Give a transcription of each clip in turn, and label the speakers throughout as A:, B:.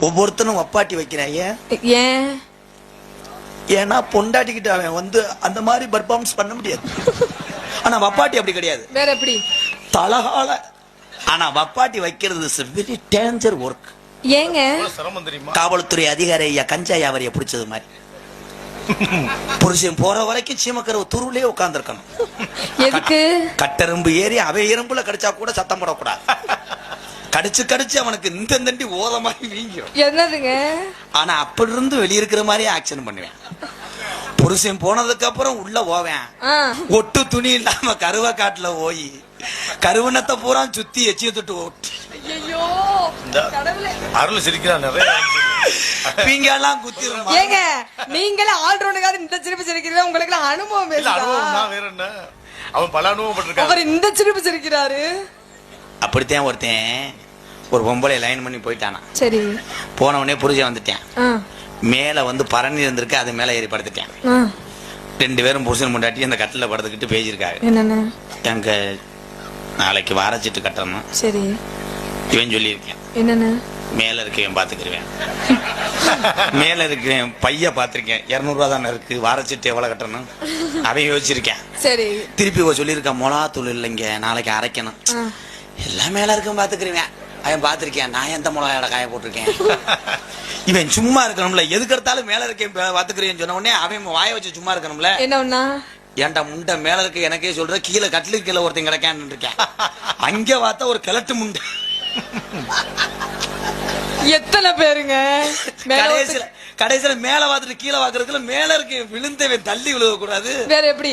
A: ஒவ்வொருத்தனும் வப்பாட்டி வைக்கிறாங்க.
B: ஏன்?
A: ஏன்னா பொண்டாட்டிக்கிட்ட அவன் வந்து அந்த மாதிரி பர்ஃபார்மன்ஸ் பண்ண முடியாது. ஆனா வப்பாட்டி அப்படி கிடையாது.
B: வேற எப்படி?
A: தலகால. ஆனா வப்பாட்டி வைக்கிறது இஸ் வெரி டேஞ்சர் ஒர்க்.
B: ஏங்க?
A: காவல்துறை அதிகாரி ஐயா கஞ்சாயாவரிய பிடிச்சது மாதிரி புருஷன் போற வரைக்கும் சீமக்கரவு துருவிலே உட்கார்ந்துருக்கணும்.
B: எதுக்கு?
A: கட்டெரும்பு ஏறி அவை எறும்புல கடிச்சா கூட சத்தம் போடக்கூடாது. கடிச்சு கடிச்சு அவனுக்கு இந்த தண்டி ஓத மாதிரி வீங்கிடும்.
B: என்னதுங்க?
A: ஆனா அப்படி இருந்து வெளியிருக்கிற மாதிரியே ஆக்ஷன் பண்ணுவேன். புருஷன் போனதுக்கு அப்புறம் உள்ள போவேன். ஒட்டு துணி இல்லாம கருவ காட்டுல போய் கருவனத்தை பூரா சுத்தி எச்சிய தொட்டு ஓட்டு.
C: அருள் சிரிக்கிறான் நிறைய.
A: பீங்கெல்லாம் குத்திரும்.
B: ஏங்க நீங்களே ஆல்ரவுண்டுக்காக இந்த சிரிப்பு சிரிக்கிறீங்க. உங்களுக்கு அனுபவம்
C: வேற என்ன? அவன் பல அனுபவப்பட்டிருக்கான்.
B: அவர் இந்த சிரிப்பு சிரிக்கிறாரு.
A: அப்படித்தான் ஒருத்தன் ஒரு பொம்பளை லைன் பண்ணி போயிட்டானா.
B: சரி.
A: போனவனே புருஷன் வந்துட்டேன். மேல வந்து பரணி இருந்திருக்கு, அது மேல ஏறி படுத்துட்டேன். ரெண்டு பேரும் புருஷன் முண்டாட்டி அந்த கட்டில படுத்துக்கிட்டு பேசியிருக்காங்க.
B: என்னன்னு?
A: எங்க நாளைக்கு வாரச்சிட்டு கட்டணும்.
B: சரி.
A: இவன் சொல்லியிருக்கேன்.
B: என்னன்னு?
A: மேல இருக்கேன் பாத்துக்கிறேன். மேல இருக்கிறேன் பைய பாத்திருக்கேன். 200 ரூபா தானே இருக்கு, வாரச்சிட்டு எவ்வளவு கட்டணும் அவன் யோசிச்சிருக்கேன்.
B: சரி.
A: திருப்பி சொல்லியிருக்கேன் மிளகாத்தூள் இல்லைங்க நாளைக்கு அரைக்கணும். எல்லாம் மேல இருக்கும் பாத்துக்கிறேன். அவன் பாத்திருக்கேன். நான் எந்த மிளகாயோட காய போட்டிருக்கேன். இவன் சும்மா இருக்கணும்ல, எதுக்கு எடுத்தாலும் மேல இருக்கேன் பாத்துக்கிறேன்னு சொன்ன உடனே அவன் வாய வச்சு சும்மா இருக்கணும்ல.
B: என்ன
A: ஏன்டா முண்டை மேல இருக்க எனக்கே சொல்ற, கீழே கட்டிலுக்கு கீழே ஒருத்தன் கிடைக்கான்னு இருக்கேன். அங்க பார்த்தா ஒரு கிழட்டு முண்டை.
B: எத்தனை பேருங்க?
A: கடைசியில மேல பார்த்துட்டு கீழே பாக்குறதுல மேல இருக்கு விழுந்தவன் தள்ளி விழுக கூடாது.
B: வேற எப்படி?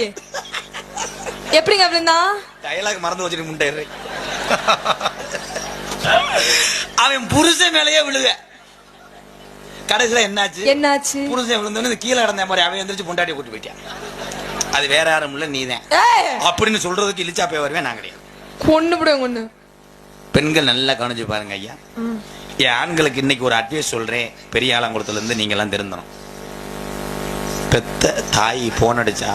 B: எப்படிங்க விழுந்தா?
A: டயலாக் மறந்து வச்சுட்டு முண்டை. அவன் புருஷன் மேலேயே விழுக. கடைசியில என்னாச்சு? புருஷன் விழுந்தோன்னு கீழே கிடந்த மாதிரி அவன் எந்திரிச்சு பொண்டாட்டியை கூட்டி போயிட்டான். அது வேற யாரும் இல்ல, நீதான் அப்படின்னு சொல்றதுக்கு இழிச்சா போய் வருவேன். நான் கிடையாது.
B: கொன்னு
A: பெண்கள் நல்லா கவனிச்சு பாருங்க ஐயா. என் ஆண்களுக்கு இன்னைக்கு ஒரு அட்வைஸ் சொல்றேன். பெரிய ஆலங்குளத்துல இருந்து நீங்க எல்லாம் திருந்தணும். பெத்த தாய் போன் அடிச்சா